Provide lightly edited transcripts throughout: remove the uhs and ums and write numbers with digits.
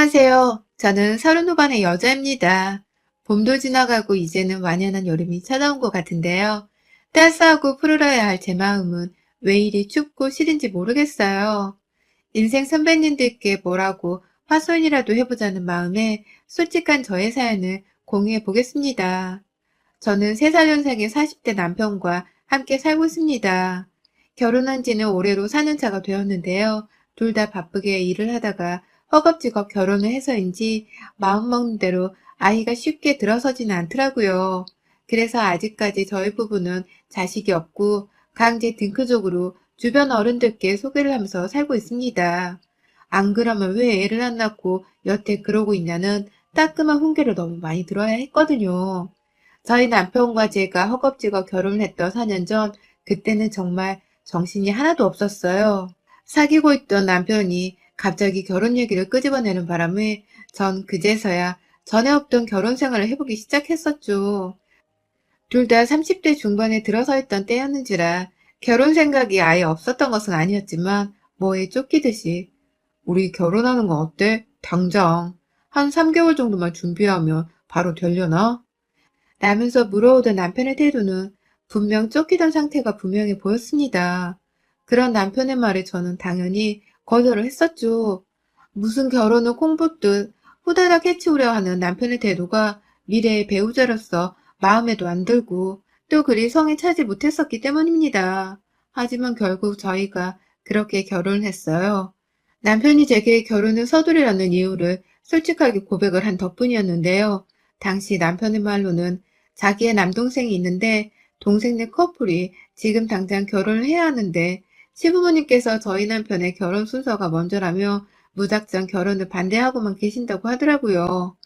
안녕하세요. 저는 30 후반의 여자입니다. 봄도 지나가고 이제는 완연한 여름이 찾아온 것 같은데요. 따스하고 푸르러야 할 제 마음은 왜 이리 춥고 싫은지 모르겠어요. 인생 선배님들께 뭐라고 화소연이라도 해보자는 마음에 솔직한 저의 사연을 공유해 보겠습니다. 저는 3살 연상의 40대 남편과 함께 살고 있습니다. 결혼한 지는 올해로 4년차가 되었는데요. 둘 다 바쁘게 일을 하다가 허겁지겁 결혼을 해서인지 마음먹는 대로 아이가 쉽게 들어서지는 않더라고요. 그래서 아직까지 저희 부부는 자식이 없고 강제 딩크족으로 주변 어른들께 소개를 하면서 살고 있습니다. 안 그러면 왜 애를 안 낳고 여태 그러고 있냐는 따끔한 훈계를 너무 많이 들어야 했거든요. 저희 남편과 제가 허겁지겁 결혼을 했던 4년 전, 그때는 정말 정신이 하나도 없었어요. 사귀고 있던 남편이 갑자기 결혼 얘기를 끄집어내는 바람에 전 그제서야 전에 없던 결혼 생활을 해보기 시작했었죠. 둘 다 30대 중반에 들어서 있던 때였는지라 결혼 생각이 아예 없었던 것은 아니었지만 뭐에 쫓기듯이 우리 결혼하는 건 어때? 당장. 한 3개월 정도만 준비하면 바로 되려나? 라면서 물어오던 남편의 태도는 분명 쫓기던 상태가 분명해 보였습니다. 그런 남편의 말에 저는 당연히 거절을 했었죠. 무슨 결혼을 콩붙듯 후다닥 해치우려 하는 남편의 태도가 미래의 배우자로서 마음에도 안 들고 또 그리 성에 차지 못했었기 때문입니다. 하지만 결국 저희가 그렇게 결혼을 했어요. 남편이 제게 결혼을 서두르려는 이유를 솔직하게 고백을 한 덕분이었는데요. 당시 남편의 말로는 자기의 남동생이 있는데 동생네 커플이 지금 당장 결혼을 해야 하는데 시부모님께서 저희 남편의 결혼 순서가 먼저라며 무작정 결혼을 반대하고만 계신다고 하더라고요.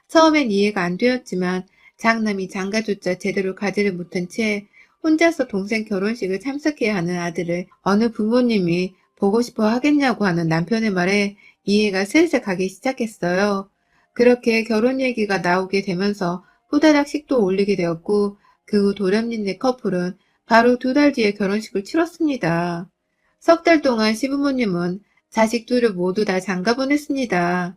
처음엔 이해가 안 되었지만 장남이 장가조차 제대로 가지를 못한 채 혼자서 동생 결혼식을 참석해야 하는 아들을 어느 부모님이 보고 싶어 하겠냐고 하는 남편의 말에 이해가 슬슬 가기 시작했어요. 그렇게 결혼 얘기가 나오게 되면서 후다닥 식도 올리게 되었고 그 후 도련님네 커플은 바로 2달 뒤에 결혼식을 치렀습니다. 석 달 동안 시부모님은 자식 둘을 모두 다 장가 보냈습니다.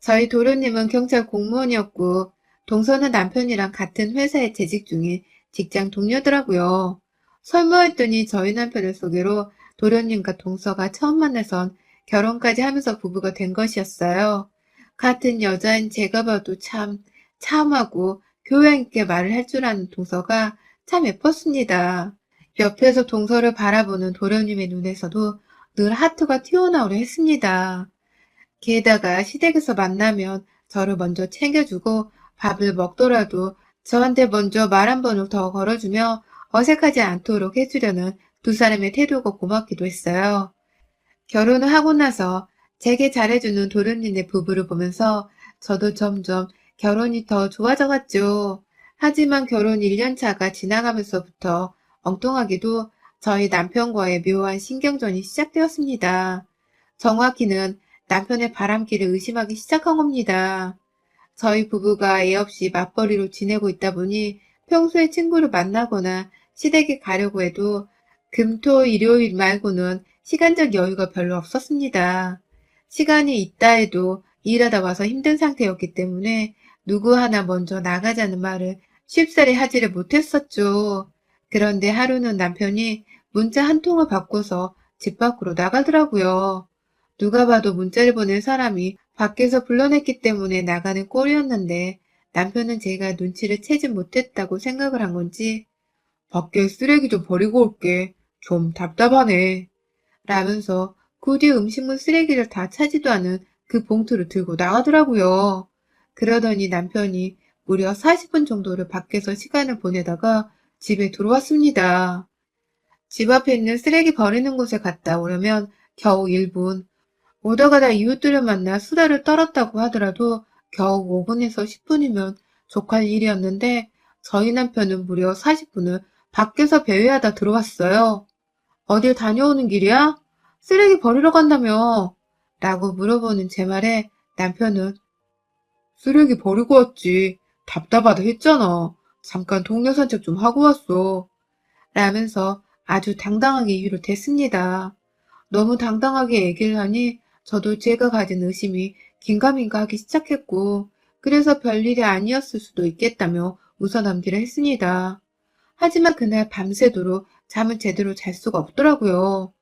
저희 도련님은 경찰 공무원이었고 동서는 남편이랑 같은 회사에 재직 중인 직장 동료더라고요. 설모했더니 저희 남편을 소개로 도련님과 동서가 처음 만나선 결혼까지 하면서 부부가 된 것이었어요. 같은 여자인 제가 봐도 참 참하고 교양 있게 말을 할 줄 아는 동서가 참 예뻤습니다. 옆에서 동서를 바라보는 도련님의 눈에서도 늘 하트가 튀어나오려 했습니다. 게다가 시댁에서 만나면 저를 먼저 챙겨주고 밥을 먹더라도 저한테 먼저 말 한 번을 더 걸어주며 어색하지 않도록 해주려는 두 사람의 태도가 고맙기도 했어요. 결혼을 하고 나서 제게 잘해주는 도련님네 부부를 보면서 저도 점점 결혼이 더 좋아져갔죠. 하지만 결혼 1년 차가 지나가면서부터 엉뚱하게도 저희 남편과의 묘한 신경전이 시작되었습니다. 정확히는 남편의 바람기를 의심하기 시작한 겁니다. 저희 부부가 애 없이 맞벌이로 지내고 있다 보니 평소에 친구를 만나거나 시댁에 가려고 해도 금, 토, 일요일 말고는 시간적 여유가 별로 없었습니다. 시간이 있다 해도 일하다 와서 힘든 상태였기 때문에 누구 하나 먼저 나가자는 말을 쉽사리 하지를 못했었죠. 그런데 하루는 남편이 문자 한 통을 받고서 집 밖으로 나가더라고요. 누가 봐도 문자를 보낸 사람이 밖에서 불러냈기 때문에 나가는 꼴이었는데 남편은 제가 눈치를 채지 못했다고 생각을 한 건지 밖에 쓰레기 좀 버리고 올게. 좀 답답하네. 라면서 굳이 음식물 쓰레기를 다 차지도 않은 그 봉투를 들고 나가더라고요. 그러더니 남편이 무려 40분 정도를 밖에서 시간을 보내다가 집에 들어왔습니다. 집 앞에 있는 쓰레기 버리는 곳에 갔다 오려면 겨우 1분, 오다 가다 이웃들을 만나 수다를 떨었다고 하더라도 겨우 5분에서 10분이면 족할 일이었는데 저희 남편은 무려 40분을 밖에서 배회하다 들어왔어요. 어딜 다녀오는 길이야? 쓰레기 버리러 간다며? 라고 물어보는 제 말에 남편은 쓰레기 버리고 왔지. 답답하다 했잖아. 잠깐 동네 산책 좀 하고 왔어. 라면서 아주 당당하게 이유를 댔습니다. 너무 당당하게 얘기를 하니 저도 제가 가진 의심이 긴가민가 하기 시작했고, 그래서 별일이 아니었을 수도 있겠다며 웃어넘기를 했습니다. 하지만 그날 밤새도록 잠을 제대로 잘 수가 없더라고요.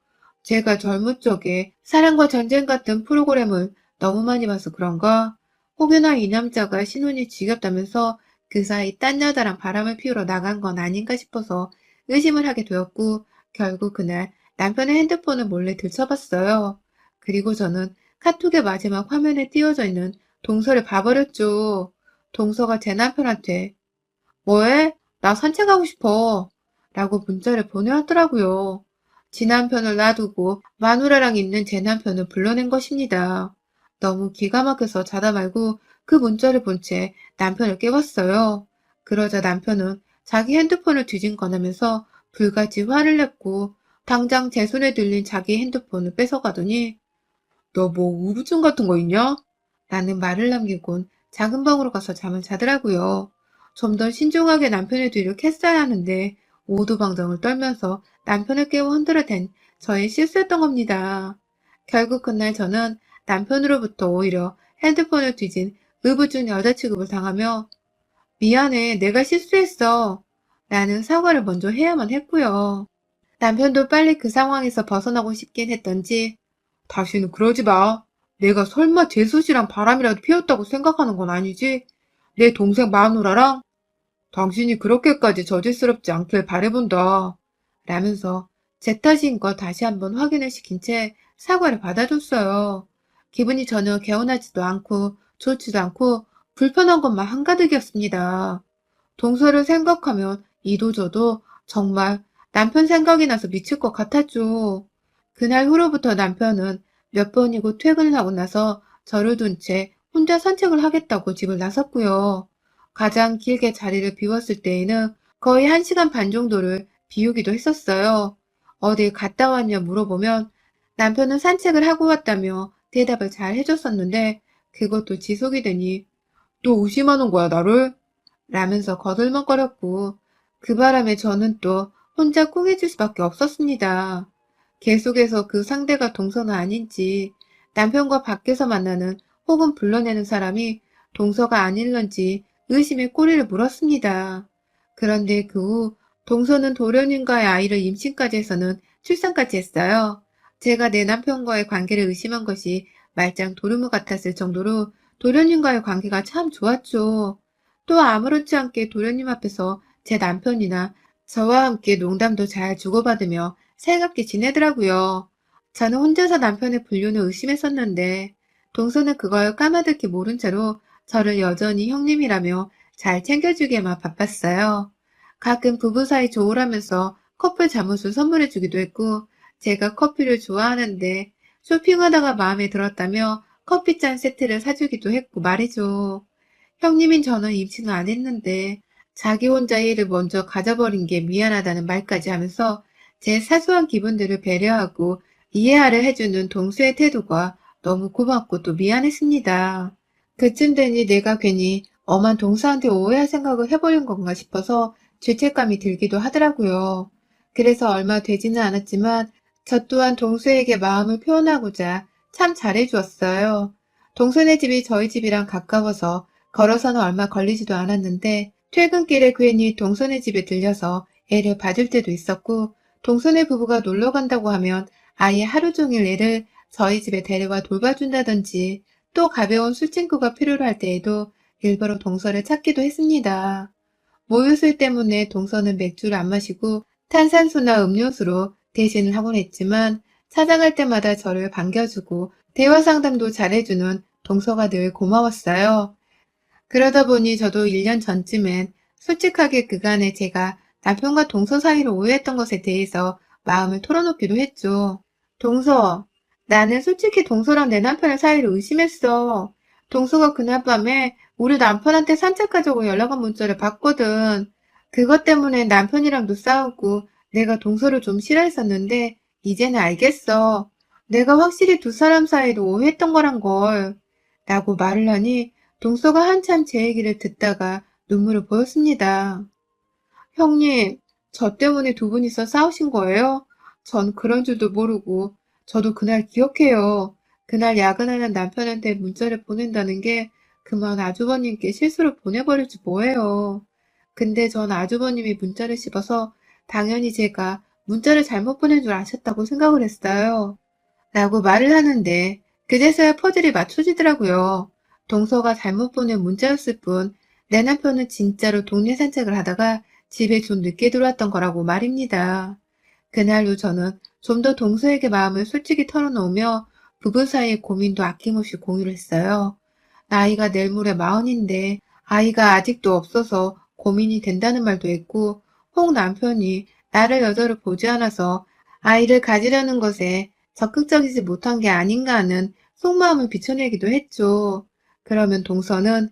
제가 젊은 적에 사랑과 전쟁 같은 프로그램을 너무 많이 봐서 그런가? 혹여나 이 남자가 신혼이 지겹다면서 그 사이 딴 여자랑 바람을 피우러 나간 건 아닌가 싶어서 의심을 하게 되었고, 결국 그날 남편의 핸드폰을 몰래 들춰봤어요. 그리고 저는 카톡의 마지막 화면에 띄워져 있는 동서를 봐버렸죠. 동서가 제 남편한테 뭐해? 나 산책하고 싶어. 라고 문자를 보내왔더라고요. 지 남편을 놔두고 마누라랑 있는 제 남편을 불러낸 것입니다. 너무 기가 막혀서 자다 말고 그 문자를 본 채 남편을 깨웠어요. 그러자 남편은 자기 핸드폰을 뒤진 거라면서 불같이 화를 냈고 당장 제 손에 들린 자기 핸드폰을 뺏어가더니 너 뭐 우부증 같은 거 있냐? 라는 말을 남기곤 작은 방으로 가서 잠을 자더라고요. 좀 더 신중하게 남편의 뒤를 캤어야 하는데 오두방정을 떨면서 남편을 깨워 흔들어댄 저의 실수였던 겁니다. 결국 그날 저는 남편으로부터 오히려 핸드폰을 뒤진 의부증 여자 취급을 당하며 미안해, 내가 실수했어. 라는 사과를 먼저 해야만 했고요. 남편도 빨리 그 상황에서 벗어나고 싶긴 했던지 다시는 그러지 마. 내가 설마 재수씨랑 바람이라도 피웠다고 생각하는 건 아니지? 내 동생 마누라랑 당신이 그렇게까지 저질스럽지 않길 바라본다. 라면서 제 탓인 걸 다시 한번 확인을 시킨 채 사과를 받아줬어요. 기분이 전혀 개운하지도 않고 좋지도 않고 불편한 것만 한가득이었습니다. 동서를 생각하면 이도저도 정말 남편 생각이 나서 미칠 것 같았죠. 그날 후로부터 남편은 몇 번이고 퇴근을 하고 나서 저를 둔 채 혼자 산책을 하겠다고 집을 나섰고요. 가장 길게 자리를 비웠을 때에는 거의 1시간 반 정도를 비우기도 했었어요. 어딜 갔다 왔냐 물어보면 남편은 산책을 하고 왔다며 대답을 잘 해줬었는데 그것도 지속이 되니 또 의심하는 거야, 나를? 라면서 거들먹거렸고 그 바람에 저는 또 혼자 꿍해질 수밖에 없었습니다. 계속해서 그 상대가 동서가 아닌지 남편과 밖에서 만나는 혹은 불러내는 사람이 동서가 아닐런지 의심의 꼬리를 물었습니다. 그런데 그 후 동서는 도련님과의 아이를 임신까지 해서는 출산까지 했어요. 제가 내 남편과의 관계를 의심한 것이 말짱 도루묵 같았을 정도로 도련님과의 관계가 참 좋았죠. 또 아무렇지 않게 도련님 앞에서 제 남편이나 저와 함께 농담도 잘 주고받으며 살갑게 지내더라고요. 저는 혼자서 남편의 불륜을 의심했었는데 동서는 그걸 까마득히 모른 채로 저를 여전히 형님이라며 잘 챙겨주기에만 바빴어요. 가끔 부부 사이 좋으라면서 커플 잠옷을 선물해주기도 했고 제가 커피를 좋아하는데 쇼핑하다가 마음에 들었다며 커피잔 세트를 사주기도 했고 말이죠. 형님인 저는 임신을 안 했는데 자기 혼자 일을 먼저 가져버린 게 미안하다는 말까지 하면서 제 사소한 기분들을 배려하고 이해하려 해주는 동수의 태도가 너무 고맙고 또 미안했습니다. 그쯤 되니 내가 괜히 엄한 동서한테 오해할 생각을 해버린 건가 싶어서 죄책감이 들기도 하더라고요. 그래서 얼마 되지는 않았지만 저 또한 동수에게 마음을 표현하고자 참 잘해주었어요. 동서네 집이 저희 집이랑 가까워서 걸어서는 얼마 걸리지도 않았는데 퇴근길에 괜히 동서네 집에 들려서 애를 봐줄 때도 있었고 동서네 부부가 놀러 간다고 하면 아예 하루 종일 애를 저희 집에 데려와 돌봐준다든지 또 가벼운 술친구가 필요로 할 때에도 일부러 동서를 찾기도 했습니다. 모유술 때문에 동서는 맥주를 안 마시고 탄산수나 음료수로 대신을 하곤 했지만 찾아갈 때마다 저를 반겨주고 대화 상담도 잘해주는 동서가 늘 고마웠어요. 그러다 보니 저도 1년 전쯤엔 솔직하게 그간에 제가 남편과 동서 사이를 오해했던 것에 대해서 마음을 털어놓기도 했죠. 동서, 나는 솔직히 동서랑 내 남편의 사이를 의심했어. 동서가 그날 밤에 우리 남편한테 산책하자고 연락 한 문자를 봤거든. 그것 때문에 남편이랑도 싸우고 내가 동서를 좀 싫어했었는데 이제는 알겠어. 내가 확실히 두 사람 사이를 오해했던 거란 걸. 라고 말을 하니 동서가 한참 제 얘기를 듣다가 눈물을 보였습니다. 형님, 저 때문에 두 분이서 싸우신 거예요? 전 그런 줄도 모르고 저도 그날 기억해요. 그날 야근하는 남편한테 문자를 보낸다는 게 그만 아주버님께 실수로 보내버릴지 뭐예요. 근데 전 아주버님이 문자를 씹어서 당연히 제가 문자를 잘못 보낸 줄 아셨다고 생각을 했어요. 라고 말을 하는데 그제서야 퍼즐이 맞춰지더라고요. 동서가 잘못 보낸 문자였을 뿐 내 남편은 진짜로 동네 산책을 하다가 집에 좀 늦게 들어왔던 거라고 말입니다. 그날 후 저는 좀 더 동서에게 마음을 솔직히 털어놓으며 부부 사이의 고민도 아낌없이 공유를 했어요. 나이가 내일 모레 40인데 아이가 아직도 없어서 고민이 된다는 말도 했고 혹 남편이 나를 여자로 보지 않아서 아이를 가지려는 것에 적극적이지 못한 게 아닌가 하는 속마음을 비춰내기도 했죠. 그러면 동서는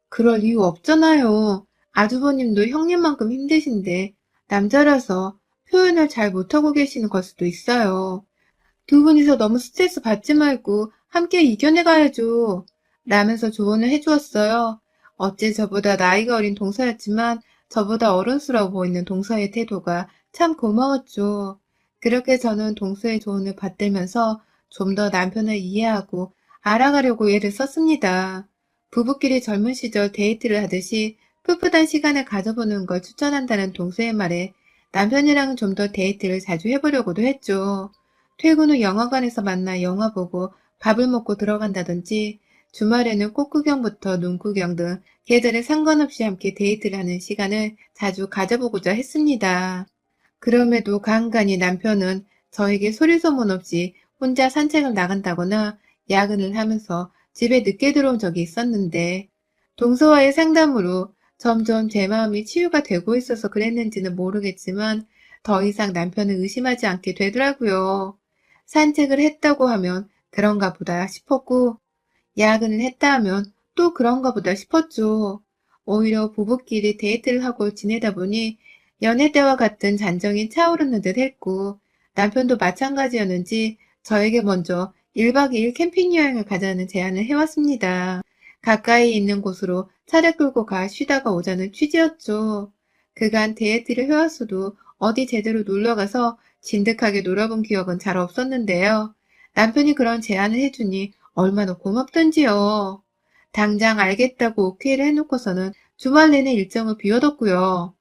그럴 이유 없잖아요. 아주버님도 형님만큼 힘드신데 남자라서 표현을 잘 못하고 계시는 걸 수도 있어요. 두 분이서 너무 스트레스 받지 말고 함께 이겨내가야죠. 라면서 조언을 해주었어요. 어째 저보다 나이가 어린 동서였지만 저보다 어른스러워 보이는 동서의 태도가 참 고마웠죠. 그렇게 저는 동서의 조언을 받들면서 좀 더 남편을 이해하고 알아가려고 애를 썼습니다. 부부끼리 젊은 시절 데이트를 하듯이 풋풋한 시간을 가져보는 걸 추천한다는 동서의 말에 남편이랑은 좀 더 데이트를 자주 해보려고도 했죠. 퇴근 후 영화관에서 만나 영화 보고 밥을 먹고 들어간다든지 주말에는 꽃구경부터 눈구경 등 계절에 상관없이 함께 데이트를 하는 시간을 자주 가져보고자 했습니다. 그럼에도 간간히 남편은 저에게 소리소문 없이 혼자 산책을 나간다거나 야근을 하면서 집에 늦게 들어온 적이 있었는데 동서와의 상담으로 점점 제 마음이 치유가 되고 있어서 그랬는지는 모르겠지만 더 이상 남편을 의심하지 않게 되더라고요. 산책을 했다고 하면 그런가 보다 싶었고 야근을 했다 하면 또 그런가 보다 싶었죠. 오히려 부부끼리 데이트를 하고 지내다 보니 연애 때와 같은 잔정이 차오르는 듯 했고 남편도 마찬가지였는지 저에게 먼저 1박 2일 캠핑 여행을 가자는 제안을 해왔습니다. 가까이 있는 곳으로 차를 끌고 가 쉬다가 오자는 취지였죠. 그간 데이트를 해왔어도 어디 제대로 놀러가서 진득하게 놀아본 기억은 잘 없었는데요. 남편이 그런 제안을 해주니 얼마나 고맙던지요. 당장 알겠다고 오케이를 해놓고서는 주말 내내 일정을 비워뒀고요.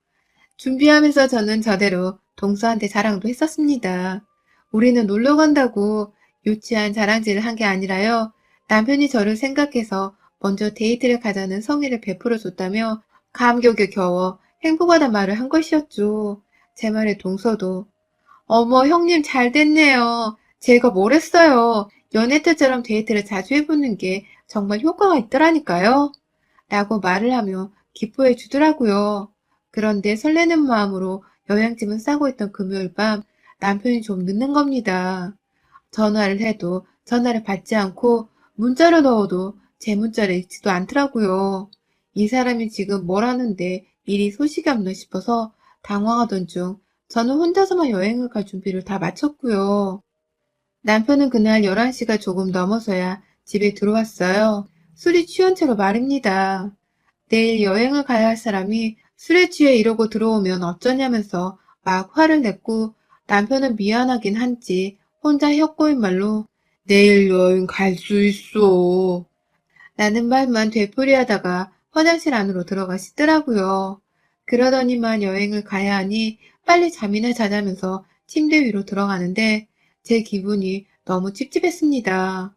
준비하면서 저는 저대로 동서한테 자랑도 했었습니다. 우리는 놀러 간다고 유치한 자랑질을 한 게 아니라요. 남편이 저를 생각해서 먼저 데이트를 가자는 성의를 베풀어 줬다며 감격에 겨워 행복하단 말을 한 것이었죠. 제 말에 동서도 어머 형님 잘 됐네요. 제가 뭘 했어요. 연애 때처럼 데이트를 자주 해보는 게 정말 효과가 있더라니까요. 라고 말을 하며 기뻐해 주더라고요. 그런데 설레는 마음으로 여행짐을 싸고 있던 금요일 밤 남편이 좀 늦는 겁니다. 전화를 해도 전화를 받지 않고 문자를 넣어도 제 문자를 읽지도 않더라고요. 이 사람이 지금 뭘 하는데 일이 소식이 없나 싶어서 당황하던 중 저는 혼자서만 여행을 갈 준비를 다 마쳤고요. 남편은 그날 11시가 조금 넘어서야 집에 들어왔어요. 술이 취한 채로 말입니다. 내일 여행을 가야 할 사람이 술에 취해 이러고 들어오면 어쩌냐면서 막 화를 냈고 남편은 미안하긴 한지 혼자 혀꼬인 말로 내일 여행 갈 수 있어 라는 말만 되풀이하다가 화장실 안으로 들어가시더라고요. 그러더니만 여행을 가야 하니 빨리 잠이나 자자면서 침대 위로 들어가는데 제 기분이 너무 찝찝했습니다.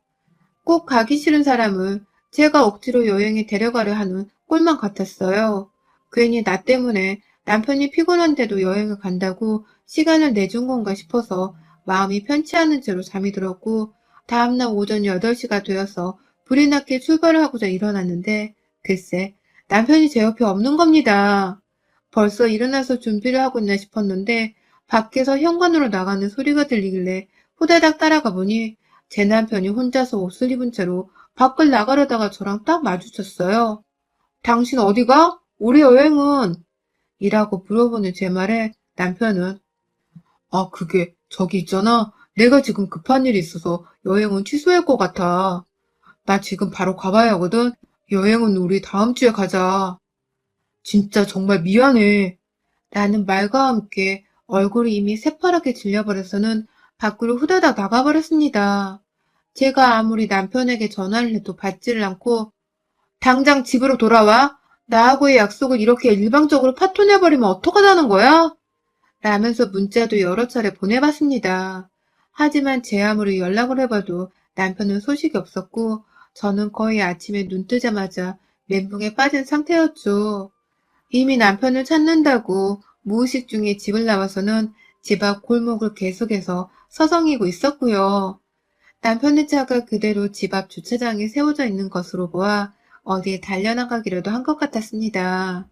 꼭 가기 싫은 사람을 제가 억지로 여행에 데려가려 하는 꼴만 같았어요. 괜히 나 때문에 남편이 피곤한데도 여행을 간다고 시간을 내준 건가 싶어서 마음이 편치 않은 채로 잠이 들었고 다음날 오전 8시가 되어서 불이 났게 출발을 하고자 일어났는데 글쎄 남편이 제 옆에 없는 겁니다. 벌써 일어나서 준비를 하고 있나 싶었는데 밖에서 현관으로 나가는 소리가 들리길래 후다닥 따라가 보니 제 남편이 혼자서 옷을 입은 채로 밖을 나가려다가 저랑 딱 마주쳤어요. 당신 어디가? 우리 여행은? 이라고 물어보는 제 말에 남편은 아, 그게 저기 있잖아. 내가 지금 급한 일이 있어서 여행은 취소할 것 같아. 나 지금 바로 가봐야 하거든. 여행은 우리 다음 주에 가자. 진짜 정말 미안해. 라는 말과 함께 얼굴이 이미 새파랗게 질려버려서는 밖으로 후다닥 나가버렸습니다. 제가 아무리 남편에게 전화를 해도 받지를 않고 당장 집으로 돌아와. 나하고의 약속을 이렇게 일방적으로 파토내버리면 어떡하자는 거야? 라면서 문자도 여러 차례 보내봤습니다. 하지만 제 아무리 연락을 해봐도 남편은 소식이 없었고 저는 거의 아침에 눈 뜨자마자 멘붕에 빠진 상태였죠. 이미 남편을 찾는다고 무의식 중에 집을 나와서는 집 앞 골목을 계속해서 서성이고 있었고요. 남편의 차가 그대로 집 앞 주차장에 세워져 있는 것으로 보아 어디에 달려나가기라도 한 것 같았습니다.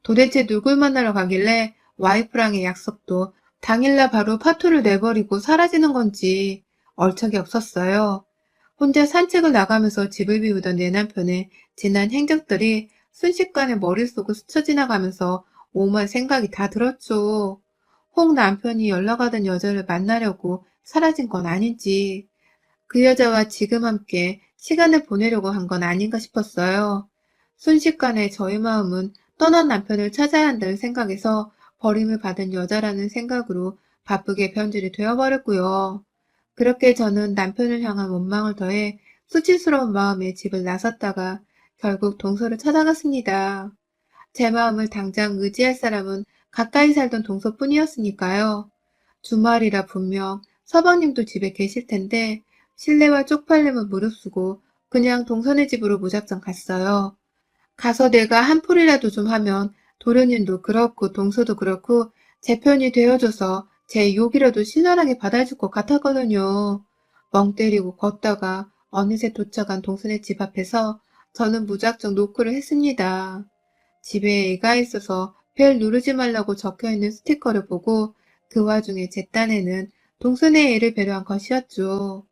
도대체 누굴 만나러 가길래 와이프랑의 약속도 당일날 바로 파토를 내버리고 사라지는 건지 얼척이 없었어요. 혼자 산책을 나가면서 집을 비우던 내 남편의 지난 행적들이 순식간에 머릿속을 스쳐 지나가면서 오만 생각이 다 들었죠. 혹 남편이 연락하던 여자를 만나려고 사라진 건 아닌지, 그 여자와 지금 함께 시간을 보내려고 한 건 아닌가 싶었어요. 순식간에 저희 마음은 떠난 남편을 찾아야 한다는 생각에서 버림을 받은 여자라는 생각으로 바쁘게 변질이 되어버렸고요. 그렇게 저는 남편을 향한 원망을 더해 수치스러운 마음에 집을 나섰다가 결국 동서를 찾아갔습니다. 제 마음을 당장 의지할 사람은 가까이 살던 동서뿐이었으니까요. 주말이라 분명 서방님도 집에 계실 텐데 실내와 쪽팔림을 무릅쓰고 그냥 동선의 집으로 무작정 갔어요. 가서 내가 한 풀이라도 좀 하면 도련님도 그렇고 동서도 그렇고 제 편이 되어줘서 제 욕이라도 신랄하게 받아줄 것 같았거든요. 멍 때리고 걷다가 어느새 도착한 동선의 집 앞에서 저는 무작정 노크를 했습니다. 집에 애가 있어서 벨 누르지 말라고 적혀있는 스티커를 보고 그 와중에 제 딴에는 동선의 애를 배려한 것이었죠.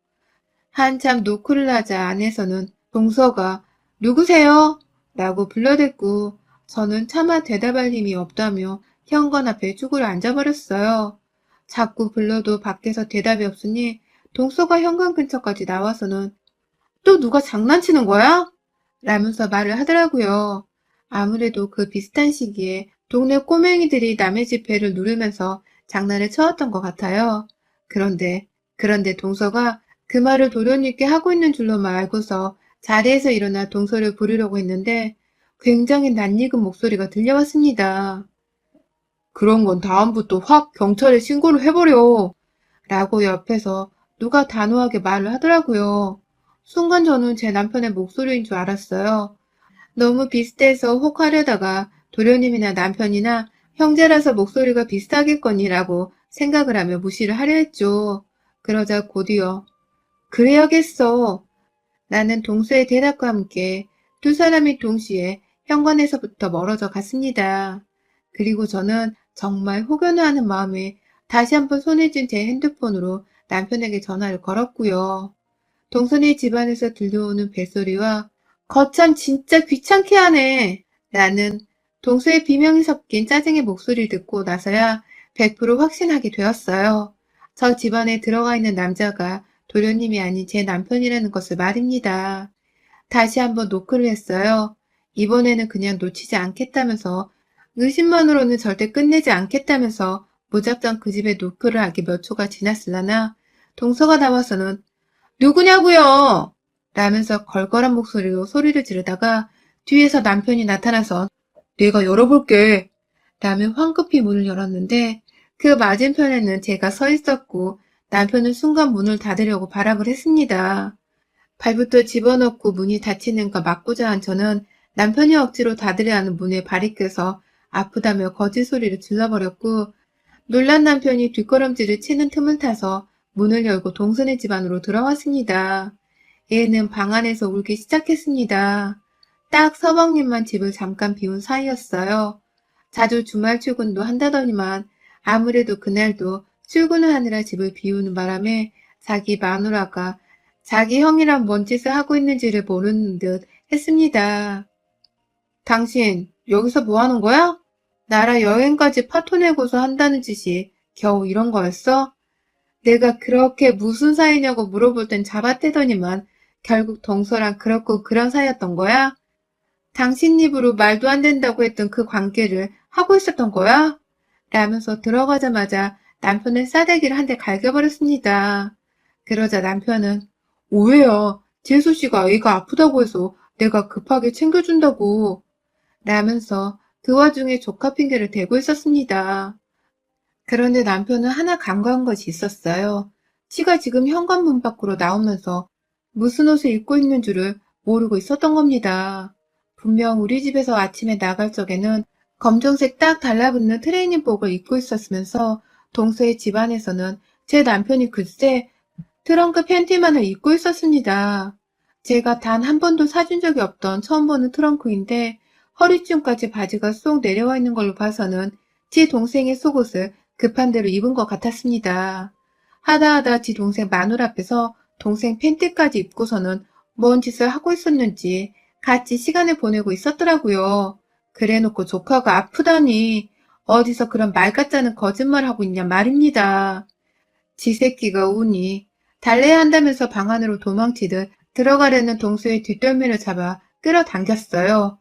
한참 노크를 하자 안에서는 동서가 누구세요? 라고 불러댔고 저는 차마 대답할 힘이 없다며 현관 앞에 쭈그려 앉아버렸어요. 자꾸 불러도 밖에서 대답이 없으니 동서가 현관 근처까지 나와서는 또 누가 장난치는 거야? 라면서 말을 하더라고요. 아무래도 그 비슷한 시기에 동네 꼬맹이들이 남의 집 배를 누르면서 장난을 쳐왔던 것 같아요. 그런데 동서가 그 말을 도련님께 하고 있는 줄로만 알고서 자리에서 일어나 동서를 부르려고 했는데 굉장히 낯익은 목소리가 들려왔습니다. 그런 건 다음부터 확 경찰에 신고를 해버려. 라고 옆에서 누가 단호하게 말을 하더라고요. 순간 저는 제 남편의 목소리인 줄 알았어요. 너무 비슷해서 혹 하려다가 도련님이나 남편이나 형제라서 목소리가 비슷하겠거니라고 생각을 하며 무시를 하려 했죠. 그러자 곧이어 그래야겠어. 나는 동서의 대답과 함께 두 사람이 동시에 현관에서부터 멀어져 갔습니다. 그리고 저는 정말 혹여나하는 마음에 다시 한번 손에 쥔 제 핸드폰으로 남편에게 전화를 걸었고요. 동선이 집안에서 들려오는 벨소리와 거참 진짜 귀찮게 하네. 라는 동서의 비명이 섞인 짜증의 목소리를 듣고 나서야 100% 확신하게 되었어요. 저 집안에 들어가 있는 남자가 도련님이 아닌 제 남편이라는 것을 말입니다. 다시 한번 노크를 했어요. 이번에는 그냥 놓치지 않겠다면서 의심만으로는 절대 끝내지 않겠다면서 무작정 그 집에 노크를 하기 몇 초가 지났으려나 동서가 나와서는 누구냐고요? 라면서 걸걸한 목소리로 소리를 지르다가 뒤에서 남편이 나타나서 내가 열어볼게. 라며 황급히 문을 열었는데 그 맞은편에는 제가 서 있었고 남편은 순간 문을 닫으려고 발악을 했습니다. 발부터 집어넣고 문이 닫히는 거 막고자 한 저는 남편이 억지로 닫으려 하는 문에 발이 껴서 아프다며 거짓 소리를 질러버렸고 놀란 남편이 뒷걸음질을 치는 틈을 타서 문을 열고 동선의 집 안으로 들어왔습니다. 애는 방 안에서 울기 시작했습니다. 딱 서방님만 집을 잠깐 비운 사이였어요. 자주 주말 출근도 한다더니만 아무래도 그날도 출근을 하느라 집을 비우는 바람에 자기 마누라가 자기 형이랑 뭔 짓을 하고 있는지를 모르는 듯 했습니다. 당신 여기서 뭐 하는 거야? 나라 여행까지 파토 내고서 한다는 짓이 겨우 이런 거였어? 내가 그렇게 무슨 사이냐고 물어볼 땐 잡아떼더니만 결국 동서랑 그렇고 그런 사이였던 거야? 당신 입으로 말도 안 된다고 했던 그 관계를 하고 있었던 거야? 라면서 들어가자마자 남편의 싸대기를 한 대 갈겨버렸습니다. 그러자 남편은 오해야. 재수 씨가 애가 아프다고 해서 내가 급하게 챙겨준다고. 라면서 그 와중에 조카 핑계를 대고 있었습니다. 그런데 남편은 하나 간과한 것이 있었어요. 치가 지금 현관문 밖으로 나오면서 무슨 옷을 입고 있는 줄을 모르고 있었던 겁니다. 분명 우리 집에서 아침에 나갈 적에는 검정색 딱 달라붙는 트레이닝복을 입고 있었으면서 동서의 집안에서는 제 남편이 글쎄 트렁크 팬티만을 입고 있었습니다. 제가 단 한 번도 사준 적이 없던 처음 보는 트렁크인데 허리쯤까지 바지가 쏙 내려와 있는 걸로 봐서는 제 동생의 속옷을 급한 대로 입은 것 같았습니다. 하다 지 동생 마누라 앞에서 동생 팬티까지 입고서는 뭔 짓을 하고 있었는지 같이 시간을 보내고 있었더라고요. 그래놓고 조카가 아프다니 어디서 그런 말 같자는 거짓말 하고 있냐 말입니다. 지 새끼가 우니 달래야 한다면서 방 안으로 도망치듯 들어가려는 동서의 뒷덜미를 잡아 끌어당겼어요.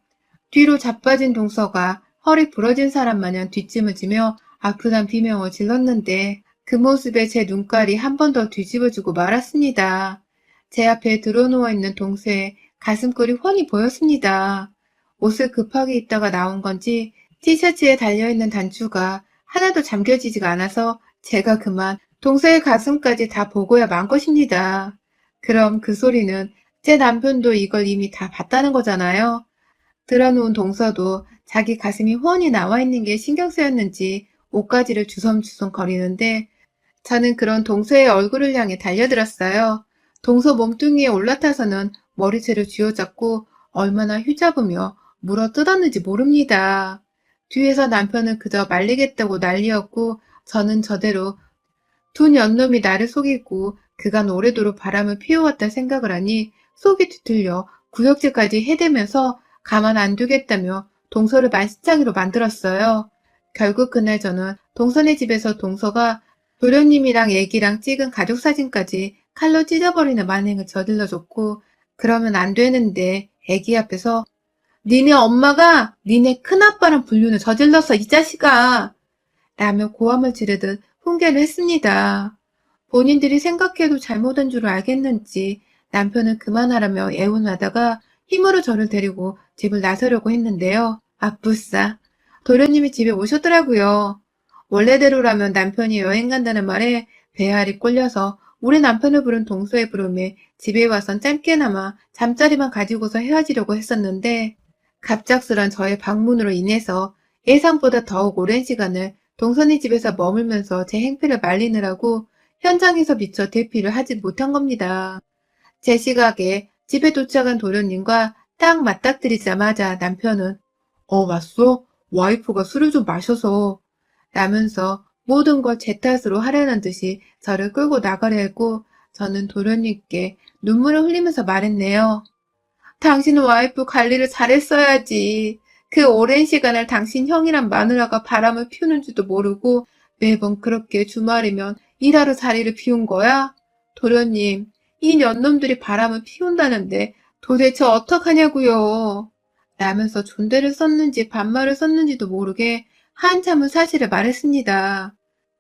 뒤로 자빠진 동서가 허리 부러진 사람 마냥 뒷짐을 지며 아프단 비명을 질렀는데 그 모습에 제 눈깔이 한 번 더 뒤집어지고 말았습니다. 제 앞에 드러누워 있는 동서의 가슴골이 훤히 보였습니다. 옷을 급하게 입다가 나온 건지 티셔츠에 달려있는 단추가 하나도 잠겨지지가 않아서 제가 그만 동서의 가슴까지 다 보고야 만 것입니다. 그럼 그 소리는 제 남편도 이걸 이미 다 봤다는 거잖아요. 드러누운 동서도 자기 가슴이 훤히 나와 있는 게 신경 쓰였는지 옷가지를 주섬주섬 거리는데 저는 그런 동서의 얼굴을 향해 달려들었어요. 동서 몸뚱이에 올라타서는 머리채를 쥐어잡고 얼마나 휘잡으며 물어 뜯었는지 모릅니다. 뒤에서 남편은 그저 말리겠다고 난리였고 저는 저대로 두 년놈이 나를 속이고 그간 오래도록 바람을 피워왔다 생각을 하니 속이 뒤틀려 구역질까지 해대면서 가만 안 두겠다며 동서를 만신창이로 만들었어요. 결국 그날 저는 동서네 집에서 동서가 도련님이랑 애기랑 찍은 가족사진까지 칼로 찢어버리는 만행을 저질러줬고 그러면 안 되는데 애기 앞에서 니네 엄마가 니네 큰아빠랑 불륜을 저질렀어 이 자식아 라며 고함을 지르듯 훈계를 했습니다. 본인들이 생각해도 잘못한 줄 알겠는지 남편은 그만하라며 애원하다가 힘으로 저를 데리고 집을 나서려고 했는데요. 아쁘싸. 도련님이 집에 오셨더라고요. 원래대로라면 남편이 여행 간다는 말에 배알이 꼴려서 우리 남편을 부른 동서의 부름에 집에 와선 짧게나마 잠자리만 가지고서 헤어지려고 했었는데 갑작스런 저의 방문으로 인해서 예상보다 더욱 오랜 시간을 동선이 집에서 머물면서 제 행패를 말리느라고 현장에서 미처 대피를 하지 못한 겁니다. 제 시각에 집에 도착한 도련님과 딱 맞닥뜨리자마자 남편은 왔어? 와이프가 술을 좀 마셔서 라면서 모든 걸 제 탓으로 하려는 듯이 저를 끌고 나가려 했고 저는 도련님께 눈물을 흘리면서 말했네요. 당신은 와이프 관리를 잘했어야지. 그 오랜 시간을 당신 형이란 마누라가 바람을 피우는지도 모르고 매번 그렇게 주말이면 일하러 자리를 비운 거야? 도련님, 이 년놈들이 바람을 피운다는데 도대체 어떡하냐고요. 라면서 존대를 썼는지 반말을 썼는지도 모르게 한참을 사실을 말했습니다.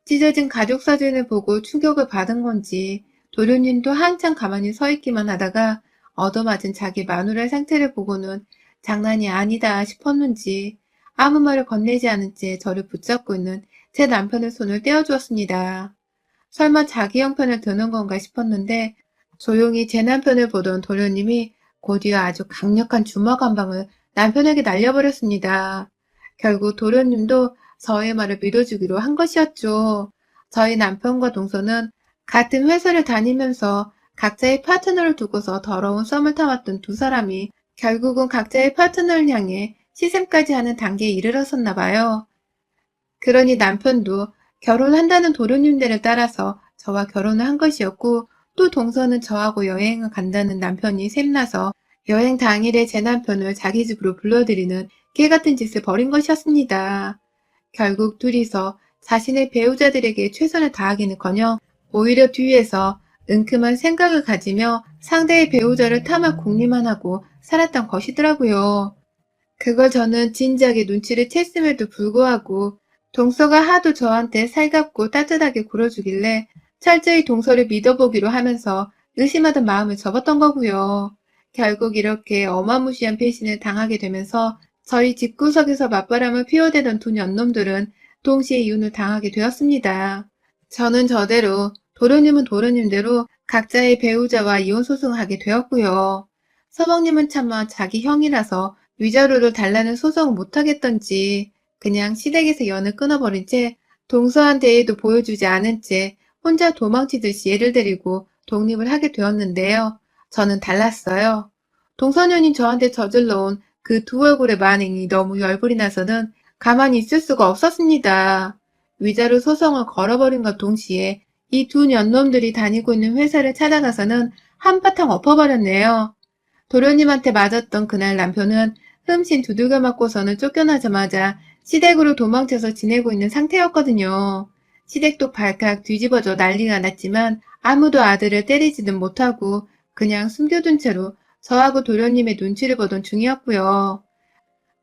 찢어진 가족 사진을 보고 충격을 받은 건지 도련님도 한참 가만히 서 있기만 하다가 얻어맞은 자기 마누라의 상태를 보고는 장난이 아니다 싶었는지 아무 말을 건네지 않은 채 저를 붙잡고 있는 제 남편의 손을 떼어주었습니다. 설마 자기 형편을 드는 건가 싶었는데 조용히 제 남편을 보던 도련님이 곧이어 아주 강력한 주먹 한 방을 남편에게 날려버렸습니다. 결국 도련님도 저의 말을 믿어주기로 한 것이었죠. 저희 남편과 동서는 같은 회사를 다니면서 각자의 파트너를 두고서 더러운 썸을 타왔던 두 사람이 결국은 각자의 파트너를 향해 시샘까지 하는 단계에 이르렀었나 봐요. 그러니 남편도 결혼한다는 도련님들을 따라서 저와 결혼을 한 것이었고 또 동서는 저하고 여행을 간다는 남편이 샘나서 여행 당일에 제 남편을 자기 집으로 불러들이는 개같은 짓을 벌인 것이었습니다. 결국 둘이서 자신의 배우자들에게 최선을 다하기는커녕 오히려 뒤에서 은큼한 생각을 가지며 상대의 배우자를 탐할 궁리만 하고 살았던 것이더라고요. 그걸 저는 진지하게 눈치를 챘음에도 불구하고 동서가 하도 저한테 살갑고 따뜻하게 굴어주길래 철저히 동서를 믿어보기로 하면서 의심하던 마음을 접었던 거고요. 결국 이렇게 어마무시한 배신을 당하게 되면서 저희 집구석에서 맞바람을 피워대던 두 년놈들은 동시에 이혼을 당하게 되었습니다. 저는 저대로, 도련님은 도련님대로 각자의 배우자와 이혼 소송을 하게 되었고요. 서방님은 차마 자기 형이라서 위자료를 달라는 소송을 못하겠던지 그냥 시댁에서 연을 끊어버린 채 동서한 대에도 보여주지 않은 채 혼자 도망치듯이 애를 데리고 독립을 하게 되었는데요. 저는 달랐어요. 동서녀인 저한테 저질러온 그 두 얼굴의 만행이 너무 열불이 나서는 가만히 있을 수가 없었습니다. 위자료 소송을 걸어버린과 동시에 이 두 년놈들이 다니고 있는 회사를 찾아가서는 한바탕 엎어버렸네요. 도련님한테 맞았던 그날 남편은 흠씬 두들겨 맞고서는 쫓겨나자마자 시댁으로 도망쳐서 지내고 있는 상태였거든요. 시댁도 발칵 뒤집어져 난리가 났지만 아무도 아들을 때리지는 못하고 그냥 숨겨둔 채로 저하고 도련님의 눈치를 보던 중이었고요.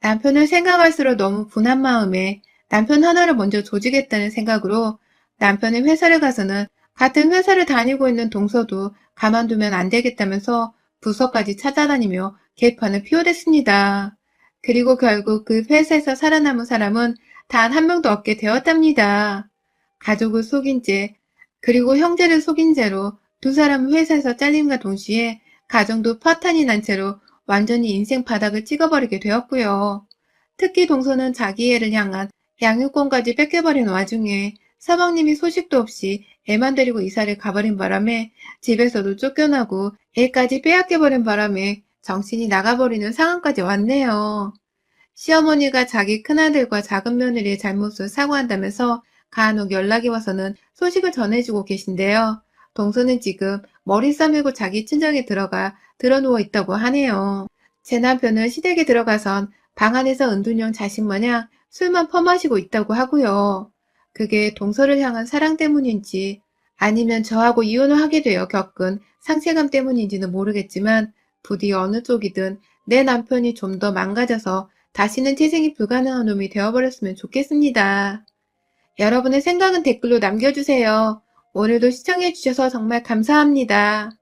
남편을 생각할수록 너무 분한 마음에 남편 하나를 먼저 조지겠다는 생각으로 남편의 회사를 가서는 같은 회사를 다니고 있는 동서도 가만두면 안 되겠다면서 부서까지 찾아다니며 개판을 피워댔습니다. 그리고 결국 그 회사에서 살아남은 사람은 단 한 명도 없게 되었답니다. 가족을 속인 죄, 그리고 형제를 속인 죄로 두 사람은 회사에서 잘림과 동시에 가정도 파탄이 난 채로 완전히 인생 바닥을 찍어버리게 되었고요. 특히 동서는 자기 애를 향한 양육권까지 뺏겨버린 와중에 서방님이 소식도 없이 애만 데리고 이사를 가버린 바람에 집에서도 쫓겨나고 애까지 빼앗겨버린 바람에 정신이 나가버리는 상황까지 왔네요. 시어머니가 자기 큰아들과 작은 며느리의 잘못을 사과한다면서 간혹 연락이 와서는 소식을 전해주고 계신데요. 동서는 지금 머리 싸매고 자기 친정에 들어가 드러누워 있다고 하네요. 제 남편은 시댁에 들어가선 방 안에서 은둔형 자식 마냥 술만 퍼마시고 있다고 하고요. 그게 동서를 향한 사랑 때문인지 아니면 저하고 이혼을 하게 되어 겪은 상실감 때문인지는 모르겠지만 부디 어느 쪽이든 내 남편이 좀 더 망가져서 다시는 재생이 불가능한 놈이 되어버렸으면 좋겠습니다. 여러분의 생각은 댓글로 남겨주세요. 오늘도 시청해주셔서 정말 감사합니다.